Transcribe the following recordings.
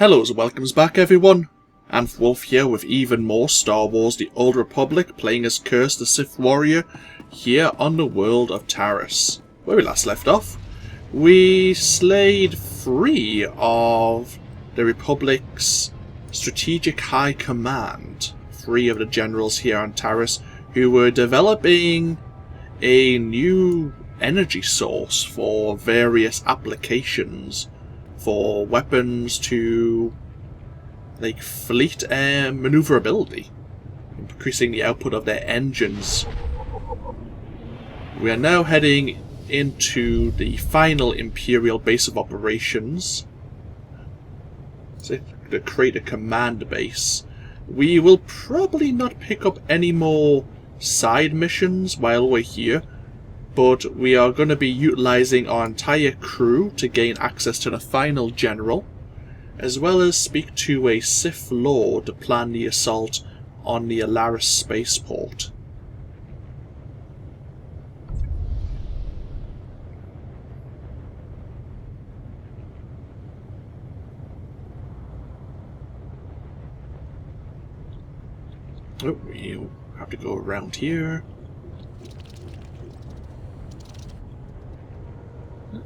Hello and welcomes back everyone. AnthWolf here with even more Star Wars The Old Republic, playing as Curze the Sith Warrior here on the world of Taris. Where we last left off, we slayed 3 of the Republic's strategic high command. 3 of the generals here on Taris who were developing a new energy source for various applications, for weapons to like fleet maneuverability, increasing the output of their engines. We are now heading into the final Imperial base of operations to create a command base. We will probably not pick up any more side missions while we're here, but we are going to be utilizing our entire crew to gain access to the final general, as well as speak to a Sith Lord to plan the assault on the Olaris spaceport. Oh, you have to go around here.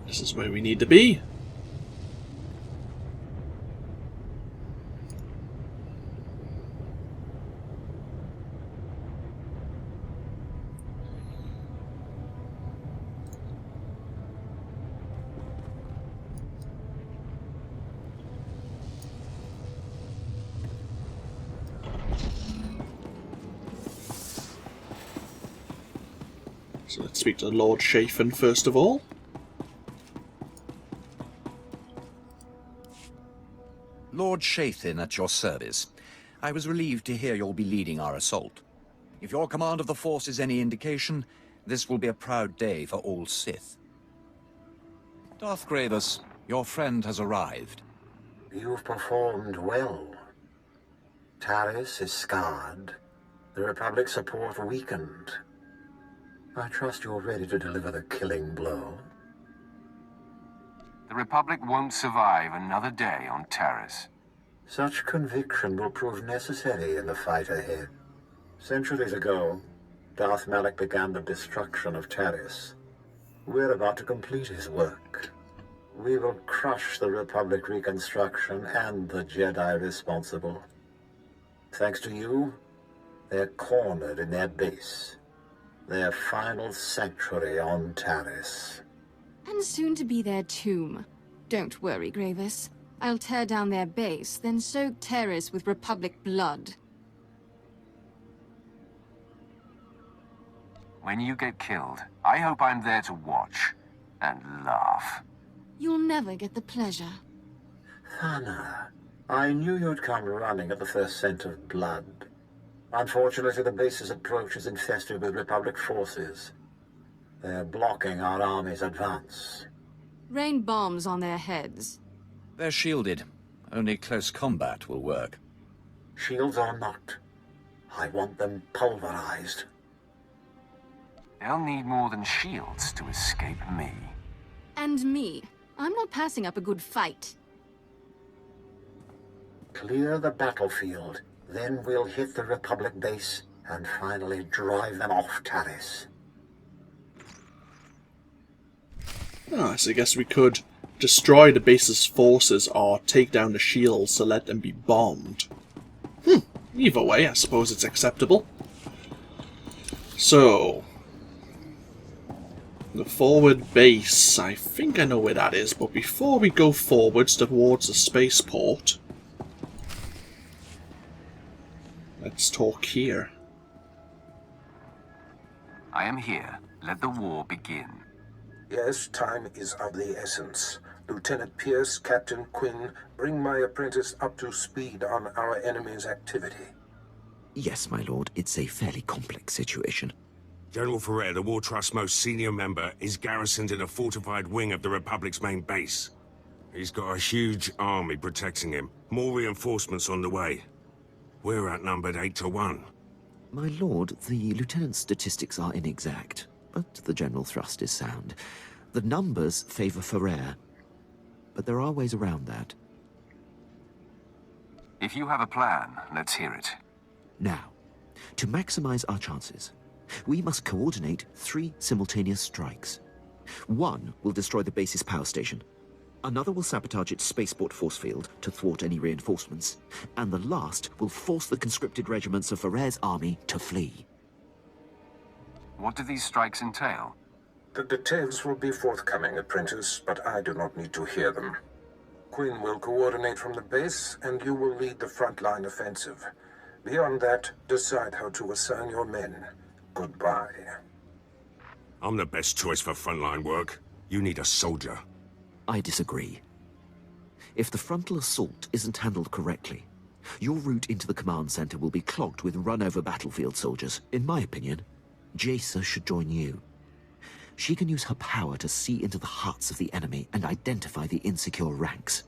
This is where we need to be. So let's speak to Lord Chafin first of all. Lord Chafin at your service. I was relieved to hear you'll be leading our assault. If your command of the Force is any indication, this will be a proud day for all Sith. Darth Baras, your friend has arrived. You've performed well. Taris is scarred. The Republic's support weakened. I trust you're ready to deliver the killing blow. The Republic won't survive another day on Taris. Such conviction will prove necessary in the fight ahead. Centuries ago, Darth Malak began the destruction of Taris. We're about to complete his work. We will crush the Republic reconstruction and the Jedi responsible. Thanks to you, they're cornered in their base. Their final sanctuary on Taris. And soon to be their tomb. Don't worry, Gravis. I'll tear down their base, then soak Taris with Republic blood. When you get killed, I hope I'm there to watch and laugh. You'll never get the pleasure. Thana, I knew you'd come running at the first scent of blood. Unfortunately, the base's approach is infested with Republic forces. They're blocking our army's advance. Rain bombs on their heads. They're shielded. Only close combat will work. Shields or not, I want them pulverized. They'll need more than shields to escape me. And me. I'm not passing up a good fight. Clear the battlefield, then we'll hit the Republic base and finally drive them off Taris. Ah, so I guess we could destroy the base's forces or take down the shields to let them be bombed. Either way, I suppose it's acceptable. So, the forward base, I think I know where that is, but before we go forwards towards the spaceport, let's talk here. I am here. Let the war begin. Yes, time is of the essence. Lieutenant Pierce, Captain Quinn, bring my apprentice up to speed on our enemy's activity. Yes, my lord. It's a fairly complex situation. General Fuhrah, the War Trust's most senior member, is garrisoned in a fortified wing of the Republic's main base. He's got a huge army protecting him. More reinforcements on the way. We're outnumbered 8 to 1. My lord, the lieutenant's statistics are inexact, but the general thrust is sound. The numbers favor Fuhrah, but there are ways around that. If you have a plan, let's hear it. Now, to maximize our chances, we must coordinate 3 simultaneous strikes. One will destroy the base's power station. Another will sabotage its spaceport force field to thwart any reinforcements. And the last will force the conscripted regiments of Fuhrah's army to flee. What do these strikes entail? The details will be forthcoming, apprentice, but I do not need to hear them. Quinn will coordinate from the base, and you will lead the frontline offensive. Beyond that, decide how to assign your men. Goodbye. I'm the best choice for frontline work. You need a soldier. I disagree. If the frontal assault isn't handled correctly, your route into the command center will be clogged with run-over battlefield soldiers. In my opinion, Jaisa should join you. She can use her power to see into the hearts of the enemy and identify the insecure ranks.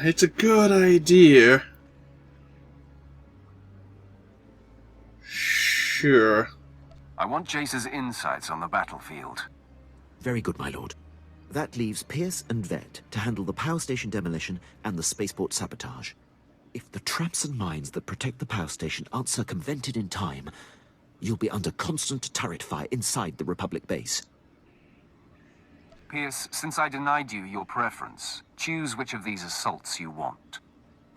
It's a good idea. Sure. I want Jace's insights on the battlefield. Very good, my lord. That leaves Pierce and Vet to handle the power station demolition and the spaceport sabotage. If the traps and mines that protect the power station aren't circumvented in time, you'll be under constant turret fire inside the Republic base. Pierce, since I denied you your preference, choose which of these assaults you want.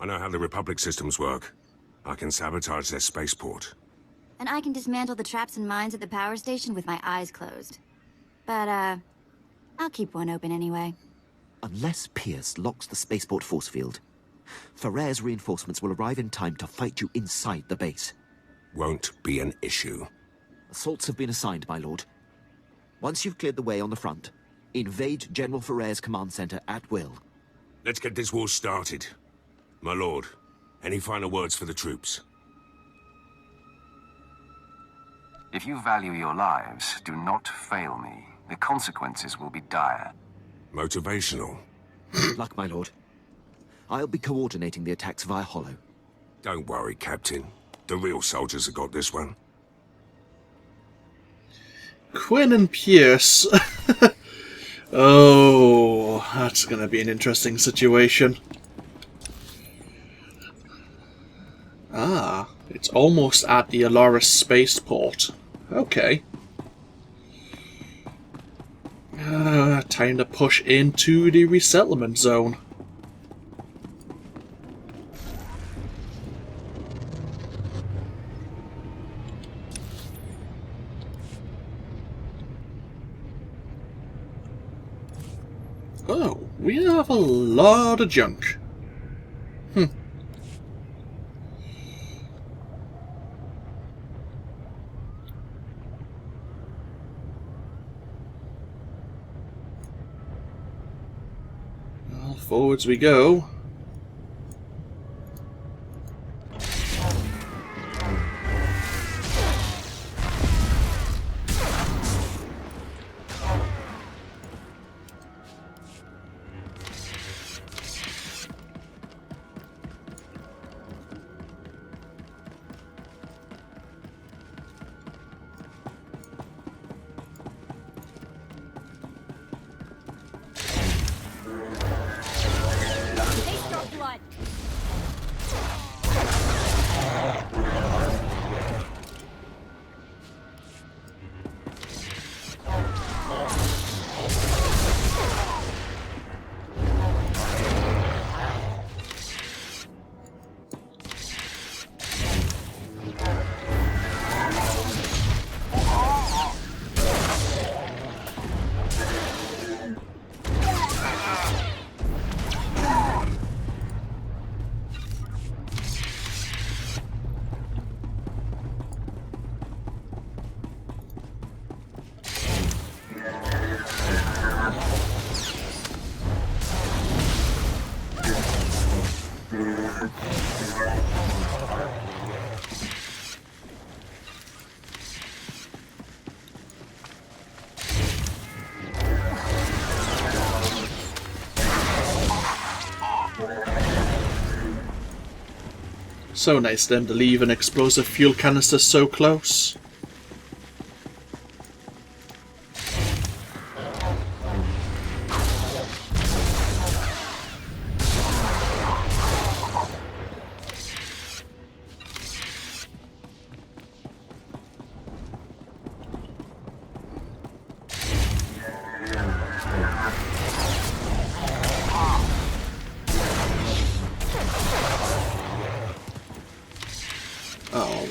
I know how the Republic systems work. I can sabotage their spaceport. And I can dismantle the traps and mines at the power station with my eyes closed. But, I'll keep one open anyway. Unless Pierce locks the spaceport force field, Fuhrah's reinforcements will arrive in time to fight you inside the base. Won't be an issue. Assaults have been assigned, my lord. Once you've cleared the way on the front, invade General Fuhrah's command center at will. Let's get this war started. My lord, any final words for the troops? If you value your lives, do not fail me. The consequences will be dire. Motivational. Good luck, my lord. I'll be coordinating the attacks via Hollow. Don't worry, Captain. The real soldiers have got this one. Quinn and Pierce. Oh, that's going to be an interesting situation. Ah, it's almost at the Olaris spaceport. Okay. Time to push into the resettlement zone. Oh, we have a lot of junk. Well, forwards we go. So nice of them to leave an explosive fuel canister so close.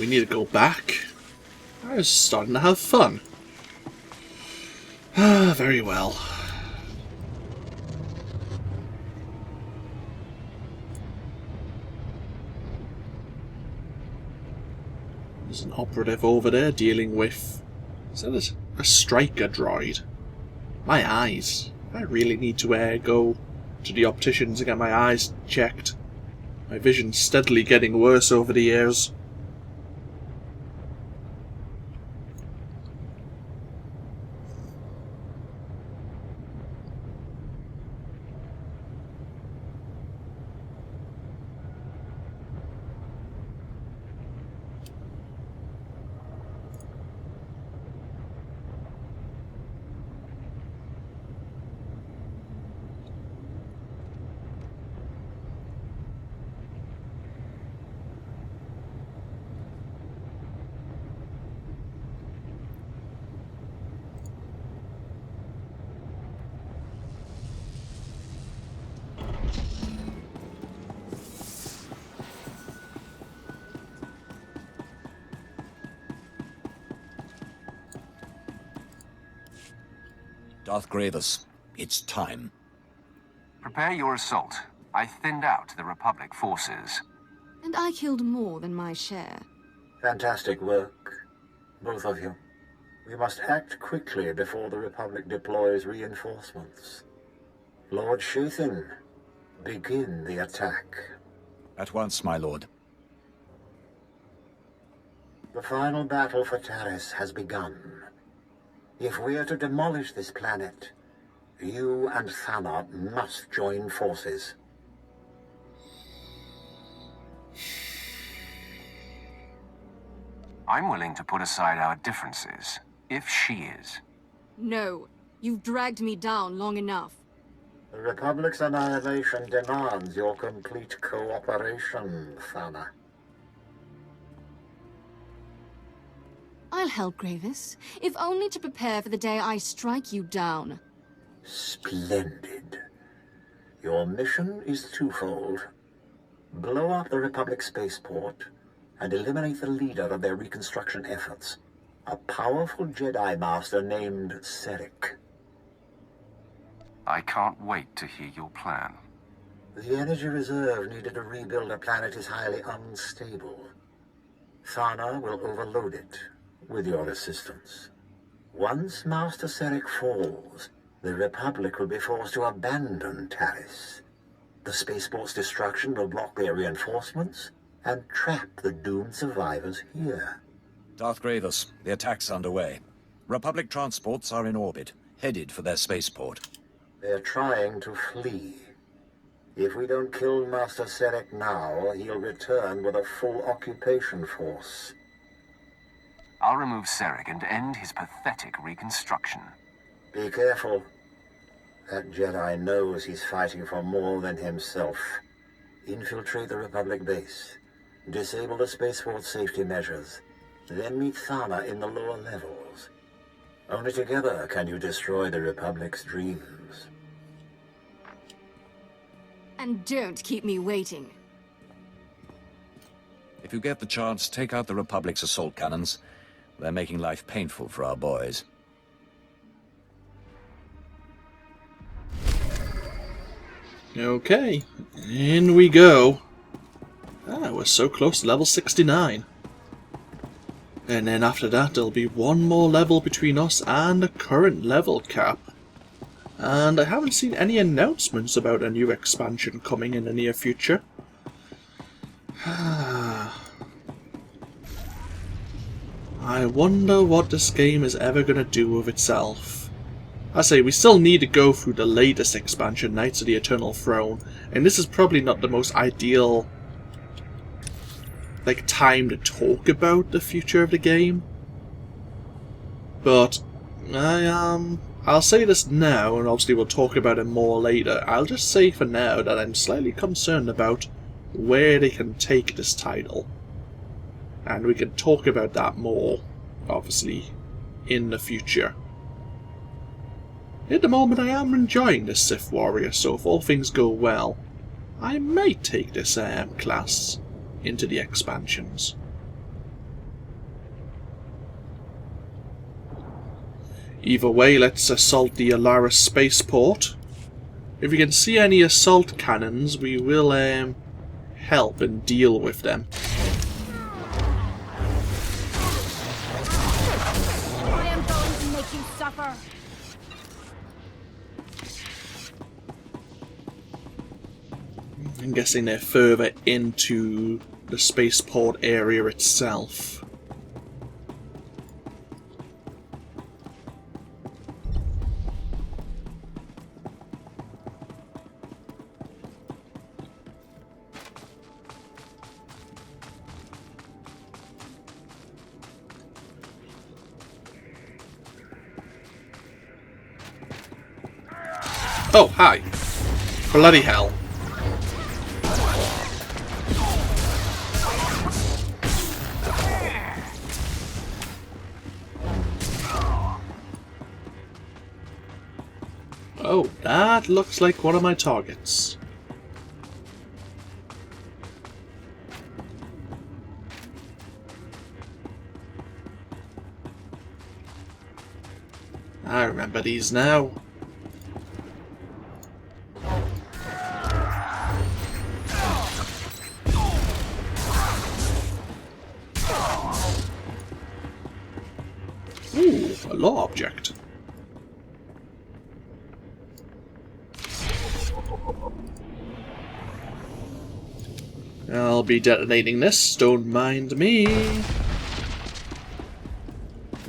we need to go back. I was starting to have fun. Ah, very well. There's an operative over there dealing with... Is that a striker droid? My eyes. I really need to go to the opticians and get my eyes checked. My vision's steadily getting worse over the years. Darth Baras, it's time. Prepare your assault. I thinned out the Republic forces. And I killed more than my share. Fantastic work, both of you. We must act quickly before the Republic deploys reinforcements. Lord Shathin, begin the attack. At once, my lord. The final battle for Taris has begun. If we are to demolish this planet, you and Thana must join forces. I'm willing to put aside our differences, if she is. No, you've dragged me down long enough. The Republic's annihilation demands your complete cooperation, Thana. I'll help, Gravis, if only to prepare for the day I strike you down. Splendid. Your mission is twofold. Blow up the Republic spaceport and eliminate the leader of their reconstruction efforts, a powerful Jedi Master named Setec. I can't wait to hear your plan. The energy reserve needed to rebuild a planet is highly unstable. Thana will overload it with your assistance. Once Master Setec falls, the Republic will be forced to abandon Taris. The spaceport's destruction will block their reinforcements and trap the doomed survivors here. Darth Baras, the attack's underway. Republic transports are in orbit, headed for their spaceport. They're trying to flee. If we don't kill Master Setec now, he'll return with a full occupation force. I'll remove Serek and end his pathetic reconstruction. Be careful. That Jedi knows he's fighting for more than himself. Infiltrate the Republic base. Disable the spaceport safety measures. Then meet Thana in the lower levels. Only together can you destroy the Republic's dreams. And don't keep me waiting. If you get the chance, take out the Republic's assault cannons. They're making life painful for our boys. Okay, in we go. Ah, we're so close to level 69. And then after that, there'll be one more level between us and the current level cap. And I haven't seen any announcements about a new expansion coming in the near future. I wonder what this game is ever going to do with itself. I say, we still need to go through the latest expansion, Knights of the Eternal Throne, and this is probably not the most ideal time to talk about the future of the game. But I'll say this now, and obviously we'll talk about it more later. I'll just say for now that I'm slightly concerned about where they can take this title. And we can talk about that more, obviously, in the future. At the moment I am enjoying this Sith Warrior, so if all things go well, I might take this class into the expansions. Either way, let's assault the Olaris spaceport. If we can see any assault cannons, we will help and deal with them. I am going to make you suffer. I'm guessing they're further into the spaceport area itself. Oh, hi. Bloody hell. Oh, that looks like one of my targets. I remember these now. Ooh, a law object. I'll be detonating this, don't mind me.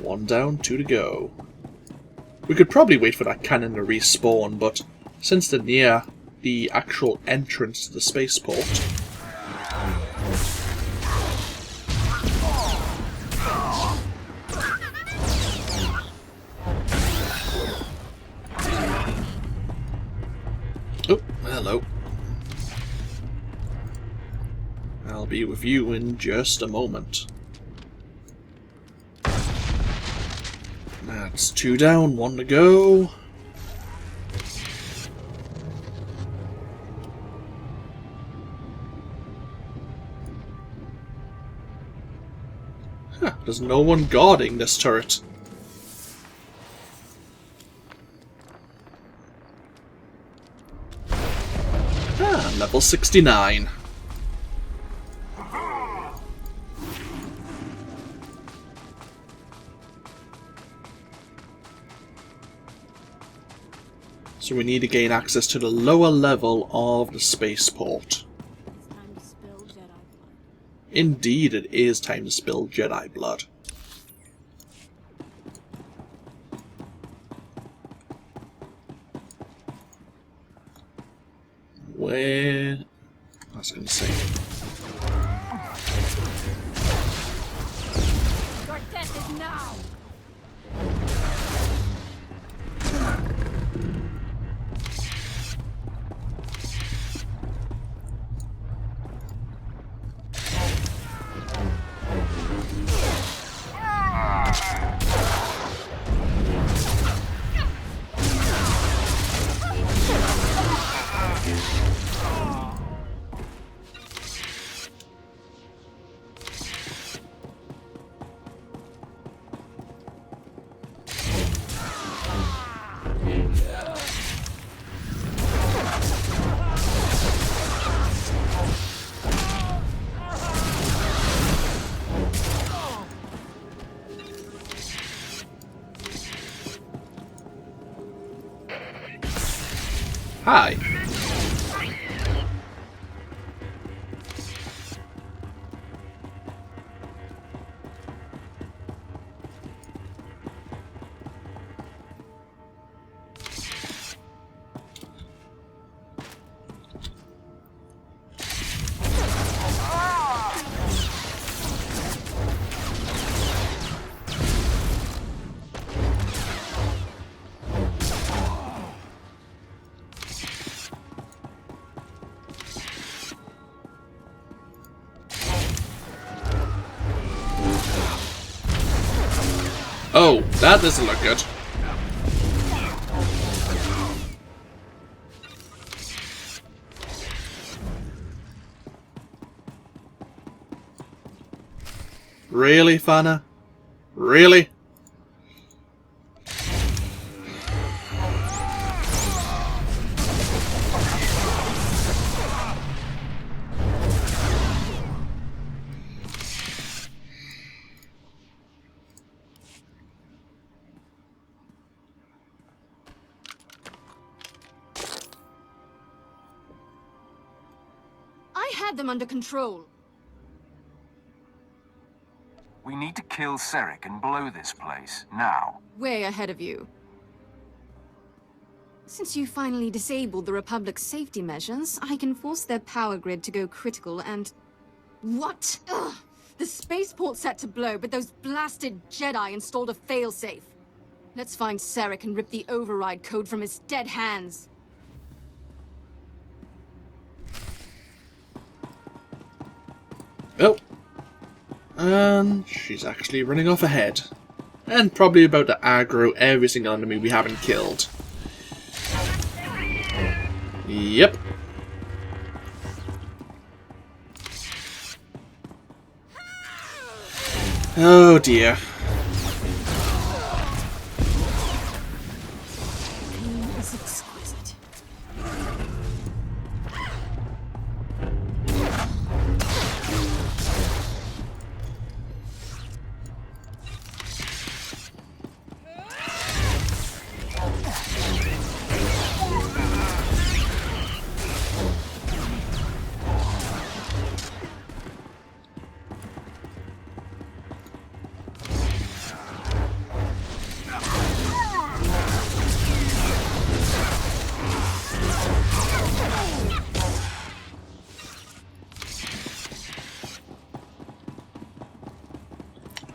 One down, two to go. We could probably wait for that cannon to respawn, but since they're near the actual entrance to the spaceport... Oh, hello. I'll be with you in just a moment. That's two down, one to go. Huh, there's no one guarding this turret. Ah, level 69. So we need to gain access to the lower level of the spaceport. Time to spill Jedi blood. Indeed, it is time to spill Jedi blood. Where... I was going to say... Your death is now! Hi. Oh, that doesn't look good. Really, Fana? Really? had them under control. We need to kill Setec and blow this place, now. Way ahead of you. Since you finally disabled the Republic's safety measures, I can force their power grid to go critical and... What? Ugh! The spaceport's set to blow, but those blasted Jedi installed a failsafe. Let's find Setec and rip the override code from his dead hands. Oh. And she's actually running off ahead. And probably about to aggro every single enemy we haven't killed. Yep. Oh dear. Pain is exquisite.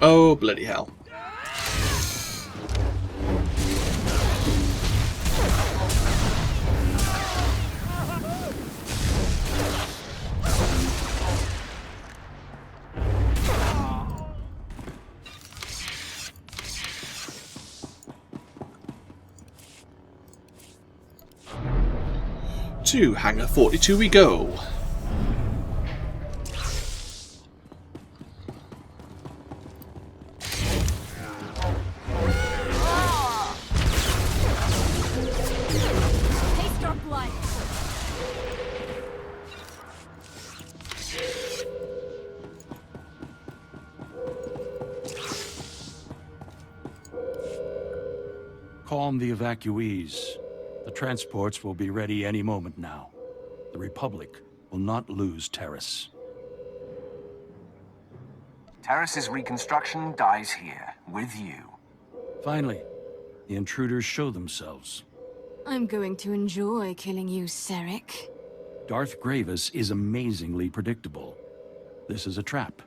Oh, bloody hell. To Hangar 42 we go. Taste your blood. Calm the evacuees. The transports will be ready any moment now. The Republic will not lose Taris. Taris's reconstruction dies here, with you. Finally, the intruders show themselves. I'm going to enjoy killing you, Setec. Darth Baras is amazingly predictable. This is a trap,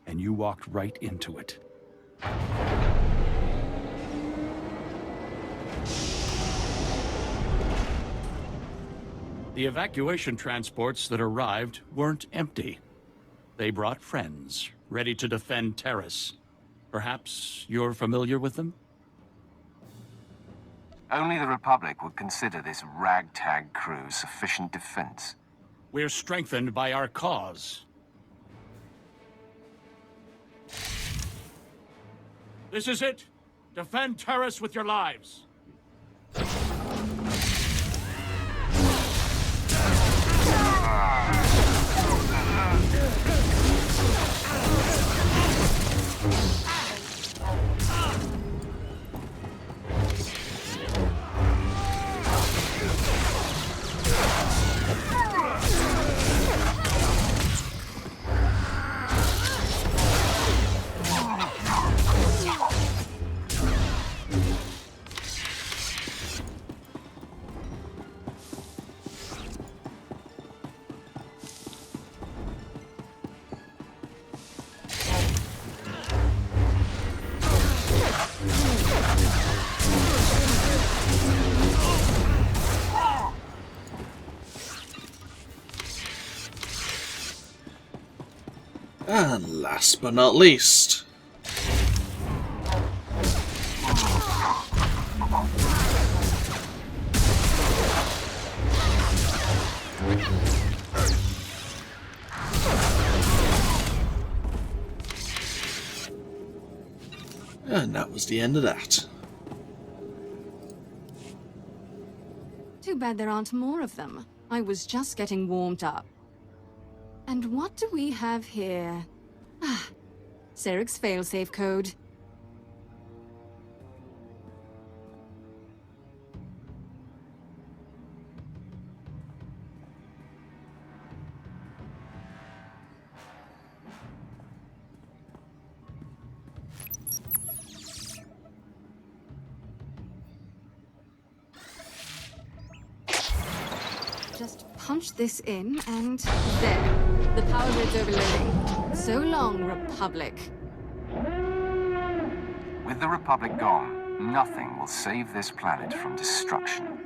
and you walked right into it. The evacuation transports that arrived weren't empty. They brought friends, ready to defend Taris. Perhaps you're familiar with them? Only the Republic would consider this ragtag crew sufficient defense. We're strengthened by our cause. This is it. Defend Taris with your lives. And last but not least... And that was the end of that. Too bad there aren't more of them. I was just getting warmed up. And what do we have here? Ah, Serec's failsafe code. Just punch this in, and there. The power grid's overloading. So long, Republic. With the Republic gone, nothing will save this planet from destruction.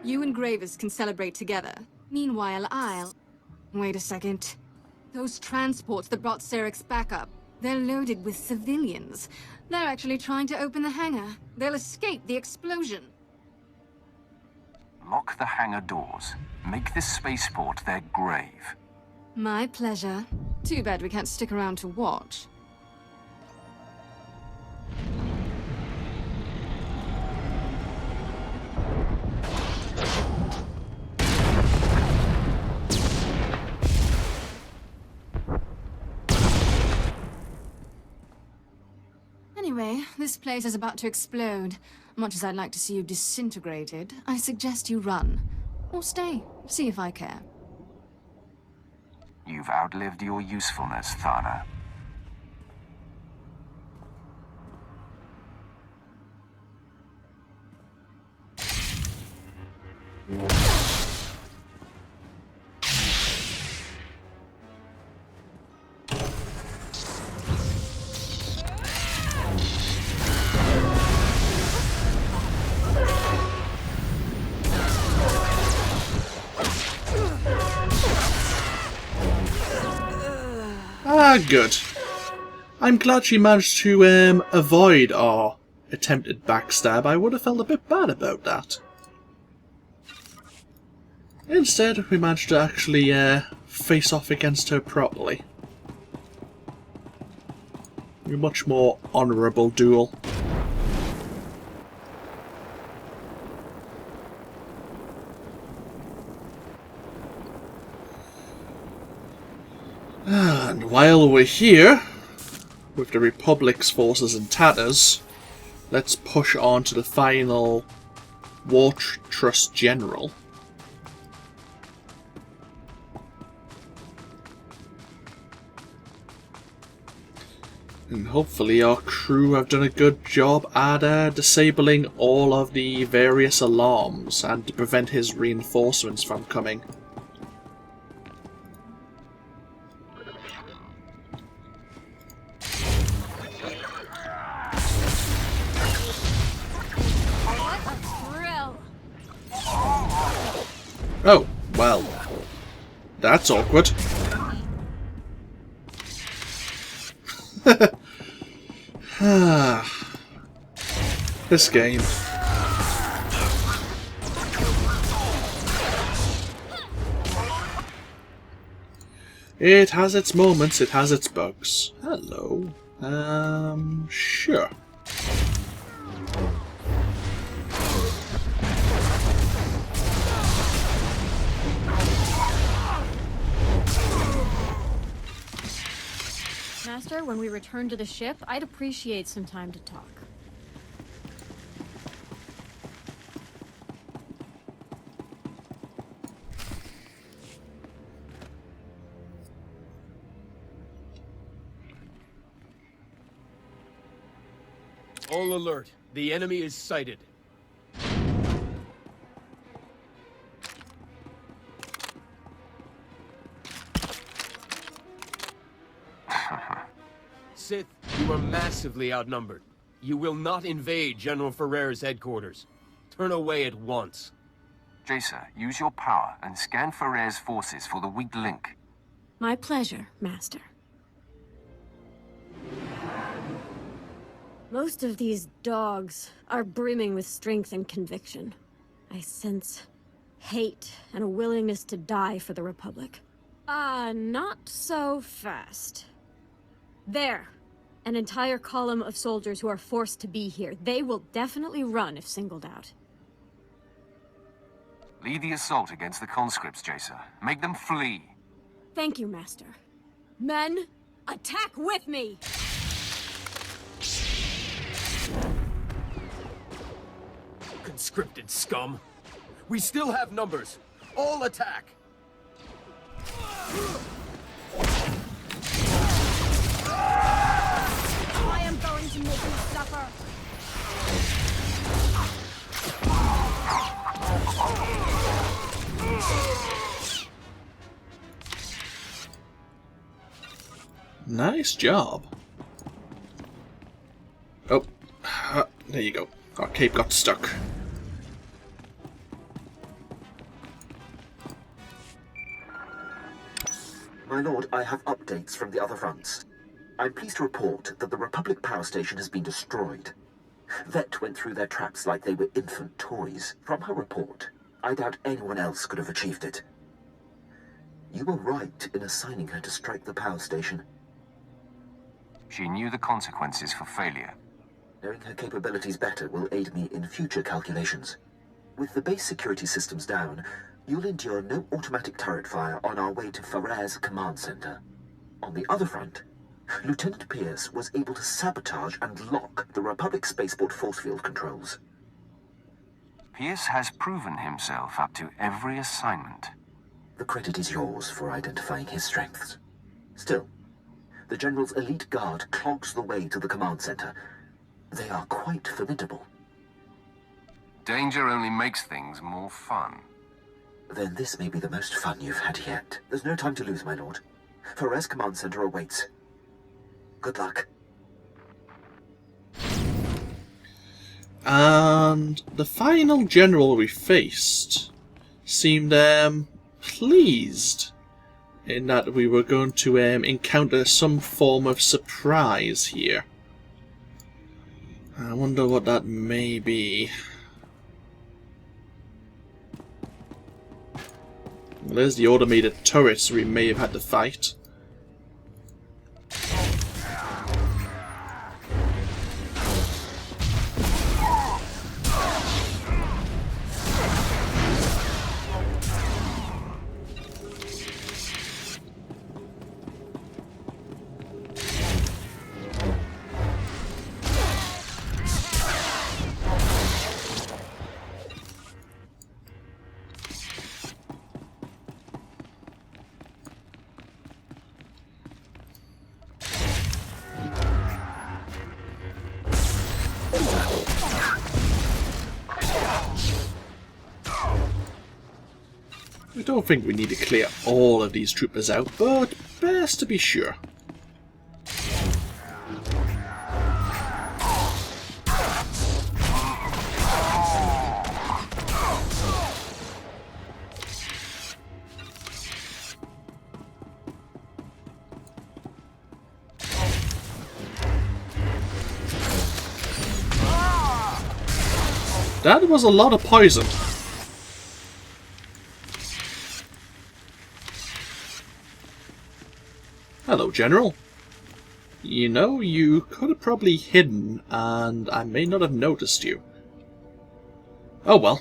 You and Gravis can celebrate together. Meanwhile, I'll... Wait a second. Those transports that brought Sarek's back up, they're loaded with civilians. They're actually trying to open the hangar. They'll escape the explosion. Lock the hangar doors. Make this spaceport their grave. My pleasure. Too bad we can't stick around to watch. Anyway, this place is about to explode. Much as I'd like to see you disintegrated, I suggest you run. Or stay, see if I care. You've outlived your usefulness, Thana. Good. I'm glad she managed to avoid our attempted backstab. I would have felt a bit bad about that. Instead, we managed to actually face off against her properly. A much more honourable duel. And while we're here, with the Republic's forces in tatters, let's push on to the final War Trust General. And hopefully our crew have done a good job at disabling all of the various alarms and to prevent his reinforcements from coming. Oh, well, that's awkward. This game. It has its moments, it has its bugs. Hello. Sure. Master, when we return to the ship, I'd appreciate some time to talk. All alert. The enemy is sighted. Sith, you are massively outnumbered. You will not invade General Ferrer's headquarters. Turn away at once. Jacer, use your power and scan Ferrer's forces for the weak link. My pleasure, Master. Most of these dogs are brimming with strength and conviction. I sense hate and a willingness to die for the Republic. Not so fast. There. An entire column of soldiers who are forced to be here. They will definitely run if singled out. Lead the assault against the conscripts, Jacer. Make them flee. Thank you, Master. Men, attack with me! Conscripted scum. We still have numbers. All attack! I am going to make you suffer! Nice job. Oh, there you go. Our cape got stuck. My lord, I have updates from the other fronts. I'm pleased to report that the Republic power station has been destroyed. Vet went through their traps like they were infant toys. From her report, I doubt anyone else could have achieved it. You were right in assigning her to strike the power station. She knew the consequences for failure. Knowing her capabilities better will aid me in future calculations. With the base security systems down, you'll endure no automatic turret fire on our way to Fuhrah's command center. On the other front, Lieutenant Pierce was able to sabotage and lock the Republic spaceport force field controls. Pierce has proven himself up to every assignment. The credit is yours for identifying his strengths. Still, the General's elite guard clogs the way to the command center. They are quite formidable. Danger only makes things more fun. Then this may be the most fun you've had yet. There's no time to lose, my lord. Fuhrah's command center awaits. Good luck. And the final general we faced seemed pleased in that we were going to encounter some form of surprise here. I wonder what that may be. Well, there's the automated turrets we may have had to fight. I don't think we need to clear all of these troopers out, but best to be sure. That was a lot of poison. Hello, General. You know, you could have probably hidden, and I may not have noticed you. Oh well.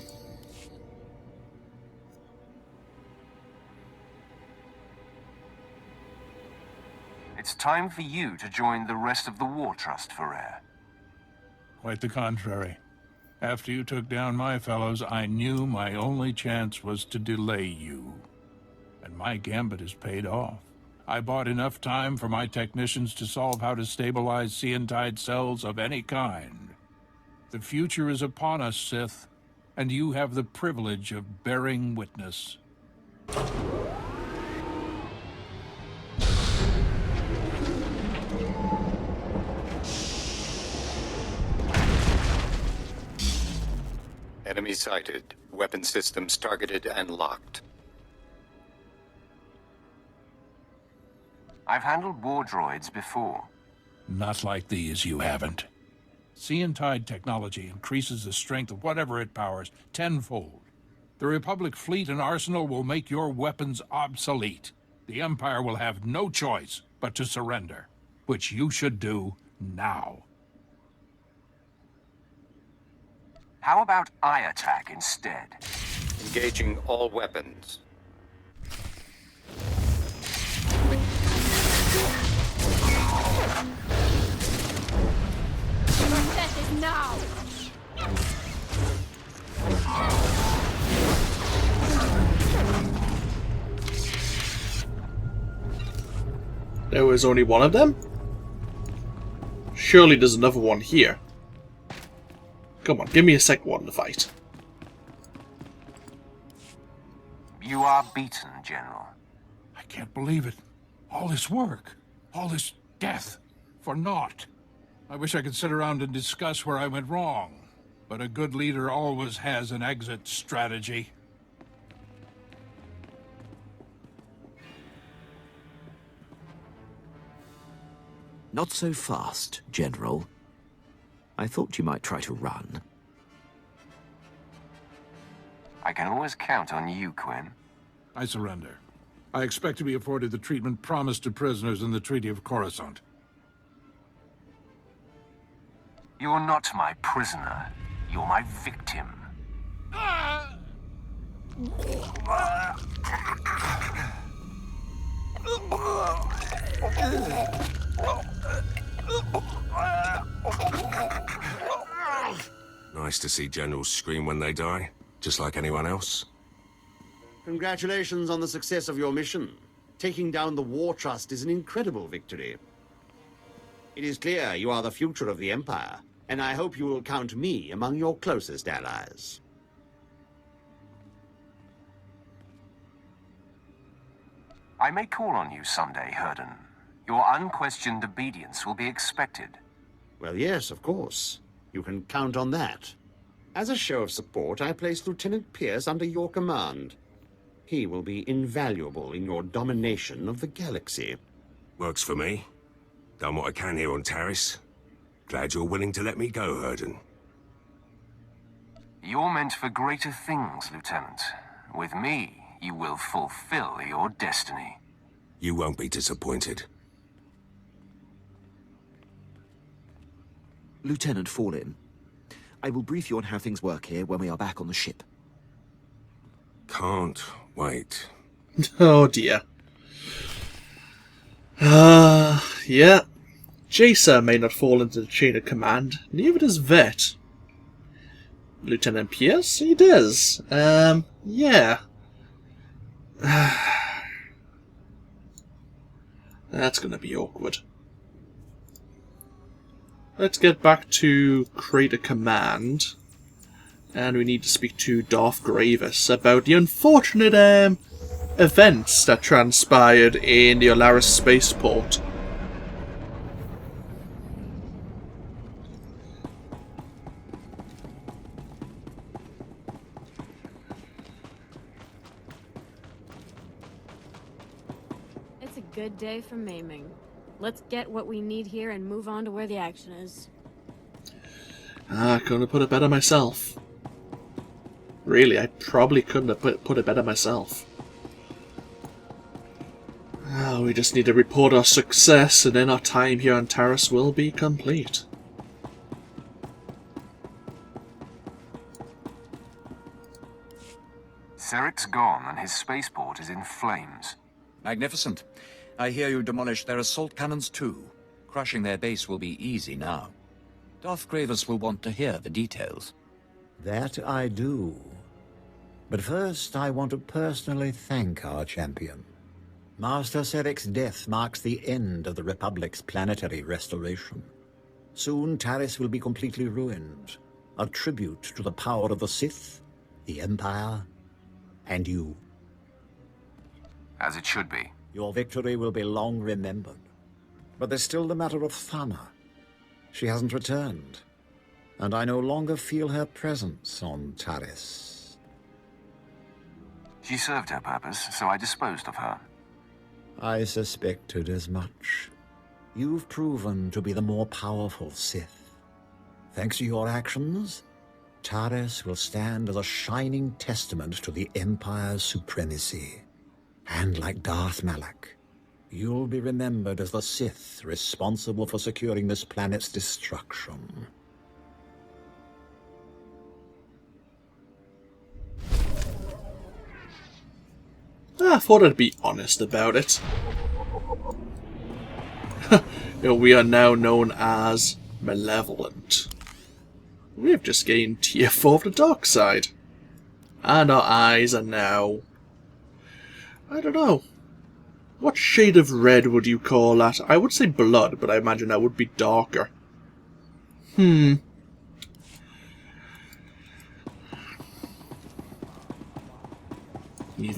It's time for you to join the rest of the War Trust, Fuhrah. Quite the contrary. After you took down my fellows, I knew my only chance was to delay you. And my gambit has paid off. I bought enough time for my technicians to solve how to stabilize Seantide cells of any kind. The future is upon us, Sith, and you have the privilege of bearing witness. Enemy sighted. Weapon systems targeted and locked. I've handled war droids before. Not like these, you haven't. Seantide technology increases the strength of whatever it powers tenfold. The Republic fleet and arsenal will make your weapons obsolete. The Empire will have no choice but to surrender, which you should do now. How about I attack instead? Engaging all weapons. Your death is now! There was only one of them? Surely there's another one here. Come on, give me a second one to fight. You are beaten, General. I can't believe it. All this work, all this death for naught. I wish I could sit around and discuss where I went wrong, but a good leader always has an exit strategy. Not so fast, General. I thought you might try to run. I can always count on you, Quinn. I surrender. I expect to be afforded the treatment promised to prisoners in the Treaty of Coruscant. You're not my prisoner. You're my victim. Nice to see generals scream when they die, just like anyone else. Congratulations on the success of your mission. Taking down the War Trust is an incredible victory. It is clear you are the future of the Empire, and I hope you will count me among your closest allies. I may call on you someday, Herden. Your unquestioned obedience will be expected. Well, yes, of course. You can count on that. As a show of support, I place Lieutenant Pierce under your command. He will be invaluable in your domination of the galaxy. Works for me. Done what I can here on Taris. Glad you're willing to let me go, Herden. You're meant for greater things, Lieutenant. With me, you will fulfill your destiny. You won't be disappointed. Lieutenant Fallen, I will brief you on how things work here when we are back on the ship. Can't wait. Oh dear. Yeah. Jacer may not fall into the chain of command, neither does Vet. Lieutenant Pierce? He does. Yeah. That's gonna be awkward. Let's get back to create a command. And we need to speak to Darth Baras about the unfortunate events that transpired in the Olaris spaceport. It's a good day for maiming. Let's get what we need here and move on to where the action is. I couldn't have put it better myself. Really, I probably couldn't have put it better myself. We just need to report our success, and then our time here on Taris will be complete. Serek's gone, and his spaceport is in flames. Magnificent. I hear you demolished their assault cannons too. Crushing their base will be easy now. Darth Baras will want to hear the details. That I do. But first, I want to personally thank our champion. Master Serek's death marks the end of the Republic's planetary restoration. Soon, Taris will be completely ruined. A tribute to the power of the Sith, the Empire, and you. As it should be. Your victory will be long remembered. But there's still the matter of Thana. She hasn't returned, and I no longer feel her presence on Taris. She served her purpose, so I disposed of her. I suspected as much. You've proven to be the more powerful Sith. Thanks to your actions, Taris will stand as a shining testament to the Empire's supremacy. And like Darth Malak, you'll be remembered as the Sith responsible for securing this planet's destruction. I thought I'd be honest about it. We are now known as Malevolent. We have just gained tier 4 of the dark side. And our eyes are now... I don't know. What shade of red would you call that? I would say blood, but I imagine that would be darker. Either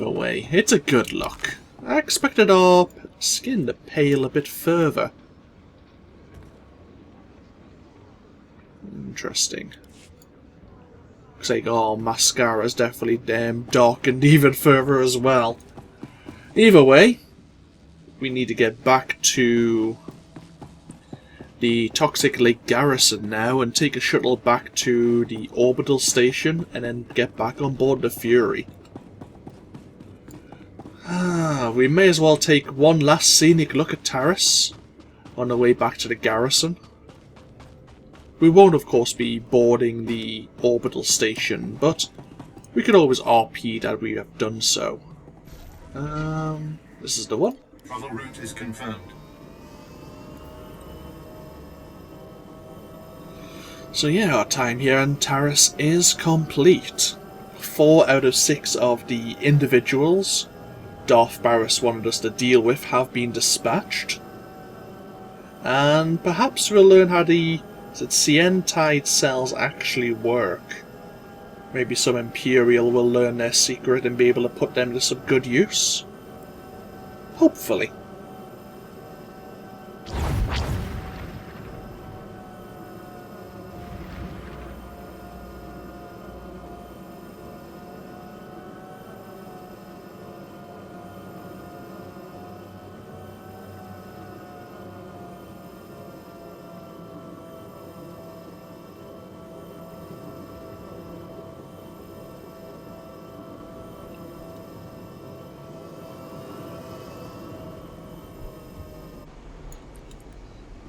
way, it's a good look. I expected our skin to pale a bit further. interesting. Looks like, oh, Mascara's definitely darkened even further as well. Either way, we need to get back to the Toxic Lake Garrison now and take a shuttle back to the orbital station and then get back on board the Fury. We may as well take one last scenic look at Taris on the way back to the garrison. We won't, of course, be boarding the orbital station, but we could always RP that we have done so. This is the one. Travel route is confirmed. So yeah, our time here on Taris is complete. 4 out of 6 of the individuals Darth Baras wanted us to deal with have been dispatched. And perhaps we'll learn how the Tide cells actually work. Maybe some Imperial will learn their secret and be able to put them to some good use. Hopefully.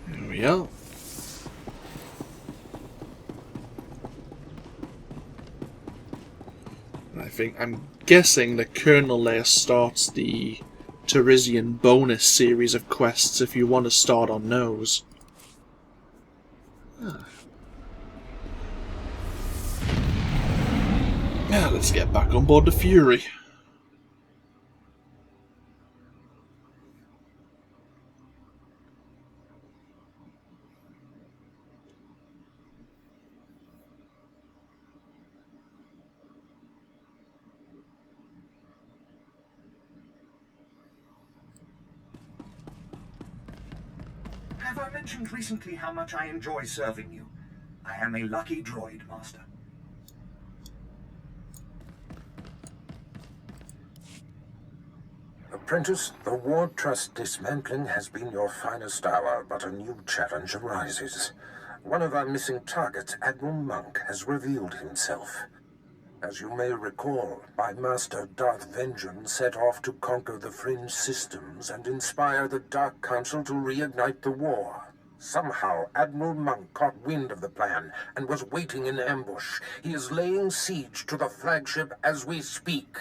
There we are. I'm guessing the Colonel there starts the Tarisian bonus series of quests if you want to start on those. Now let's get back on board the Fury. Have I mentioned recently how much I enjoy serving you? I am a lucky droid, Master. Apprentice, the Ward Trust dismantling has been your finest hour, but a new challenge arises. One of our missing targets, Admiral Monk, has revealed himself. As you may recall, my master Darth Vengeance set off to conquer the Fringe systems and inspire the Dark Council to reignite the war. Somehow, Admiral Monk caught wind of the plan and was waiting in ambush. He is laying siege to the flagship as we speak.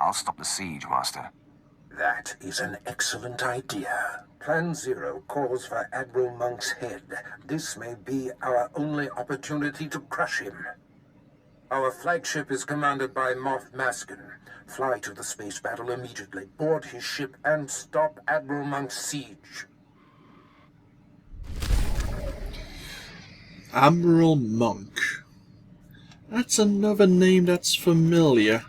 I'll stop the siege, Master. That is an excellent idea. Plan Zero calls for Admiral Monk's head. This may be our only opportunity to crush him. Our flagship is commanded by Moff Maskin. Fly to the space battle immediately, board his ship, and stop Admiral Monk's siege. Admiral Monk. That's another name that's familiar.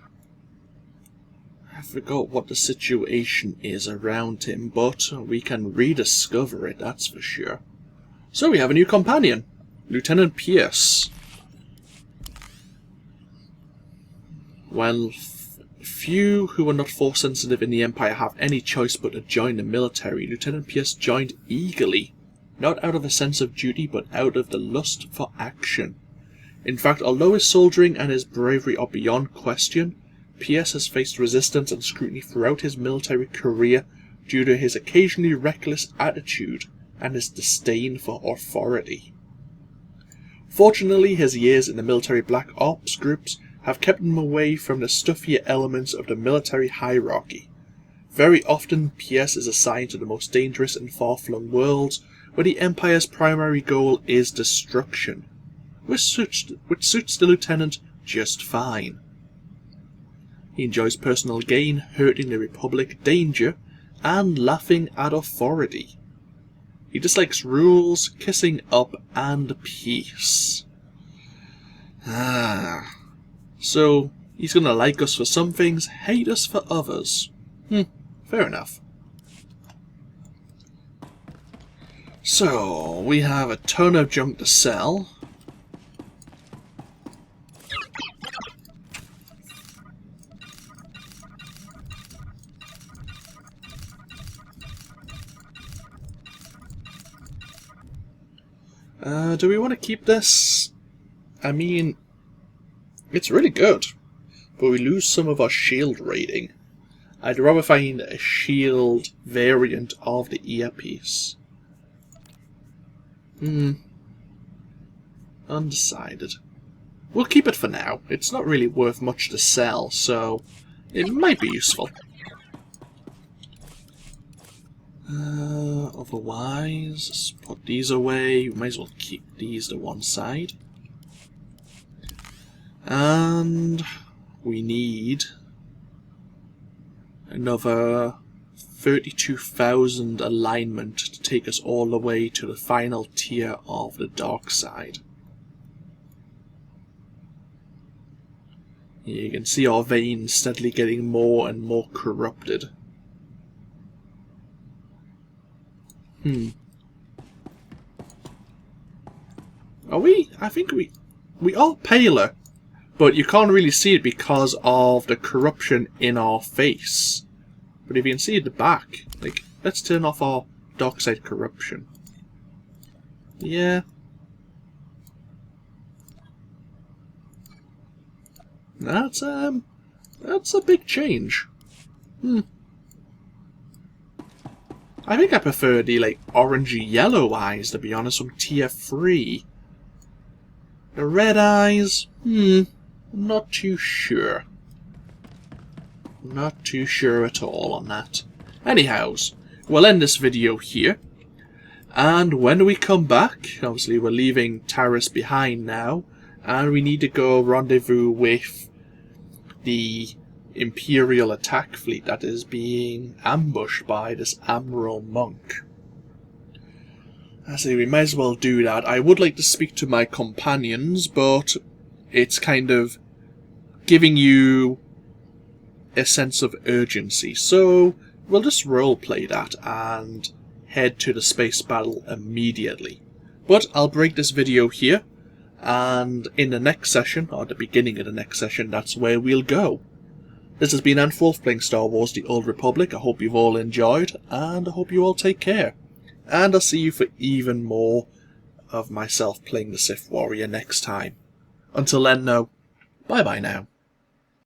I forgot what the situation is around him, but we can rediscover it, that's for sure. So we have a new companion, Lieutenant Pierce. While few who are not force sensitive in the Empire have any choice but to join the military, Lieutenant Pierce joined eagerly, not out of a sense of duty but out of the lust for action. In fact, although his soldiering and his bravery are beyond question, Pierce has faced resistance and scrutiny throughout his military career due to his occasionally reckless attitude and his disdain for authority. Fortunately, his years in the military black ops groups have kept him away from the stuffier elements of the military hierarchy. Very often, Pierce is assigned to the most dangerous and far-flung worlds, where the Empire's primary goal is destruction, which suits the lieutenant just fine. He enjoys personal gain, hurting the Republic, danger, and laughing at authority. He dislikes rules, kissing up, and peace. So, he's gonna like us for some things, hate us for others. Fair enough. So, we have a ton of junk to sell. Do we want to keep this? I mean, it's really good, but we lose some of our shield rating. I'd rather find a shield variant of the earpiece. Undecided. We'll keep it for now. It's not really worth much to sell, so it might be useful. Otherwise, let's put these away. We might as well keep these to one side. And we need another 32,000 alignment to take us all the way to the final tier of the dark side. You can see our veins steadily getting more and more corrupted. Are we? I think we are paler, but you can't really see it because of the corruption in our face. But if you can see at the back, like, let's turn off our dark side corruption. Yeah. That's a big change. I think I prefer the, like, orangey yellow eyes, to be honest, from tier 3. The red eyes, not too sure. Not too sure at all on that. Anyhows, we'll end this video here. And when we come back, obviously we're leaving Taris behind now, and we need to go rendezvous with the Imperial attack fleet that is being ambushed by this Admiral Monk. I say we might as well do that. I would like to speak to my companions, but it's kind of giving you a sense of urgency. So we'll just roleplay that and head to the space battle immediately. But I'll break this video here, and in the next session, or the beginning of the next session, that's where we'll go. This has been AnthWolf playing Star Wars The Old Republic. I hope you've all enjoyed, and I hope you all take care. And I'll see you for even more of myself playing the Sith Warrior next time. Until then, though, bye-bye now.